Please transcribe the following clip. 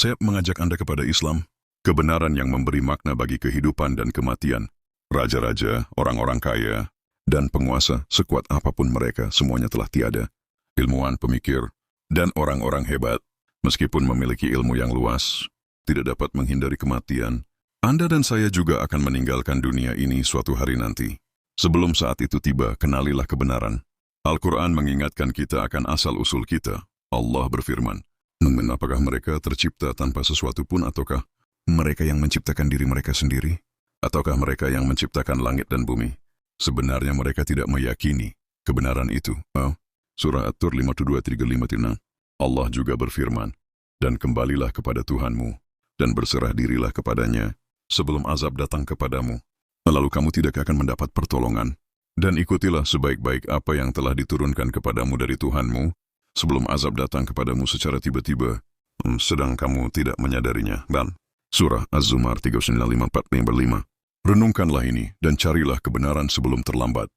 Saya mengajak Anda kepada Islam, kebenaran yang memberi makna bagi kehidupan dan kematian. Raja-raja, orang-orang kaya, dan penguasa, sekuat apapun mereka, semuanya telah tiada. Ilmuwan, pemikir, dan orang-orang hebat, meskipun memiliki ilmu yang luas, tidak dapat menghindari kematian. Anda dan saya juga akan meninggalkan dunia ini suatu hari nanti. Sebelum saat itu tiba, kenalilah kebenaran. Al-Quran mengingatkan kita akan asal-usul kita. Allah berfirman, apakah mereka tercipta tanpa sesuatu pun, ataukah mereka yang menciptakan diri mereka sendiri? Ataukah mereka yang menciptakan langit dan bumi? Sebenarnya mereka tidak meyakini kebenaran itu. Surah At-Tur 52-35. Allah juga berfirman, dan kembalilah kepada Tuhanmu, dan berserah dirilah kepadanya, sebelum azab datang kepadamu. Lalu kamu tidak akan mendapat pertolongan. Dan ikutilah sebaik-baik apa yang telah diturunkan kepadamu dari Tuhanmu, sebelum azab datang kepadamu secara tiba-tiba, sedang kamu tidak menyadarinya. Dan Surah Az-Zumar 39-45. Renungkanlah ini dan carilah kebenaran sebelum terlambat.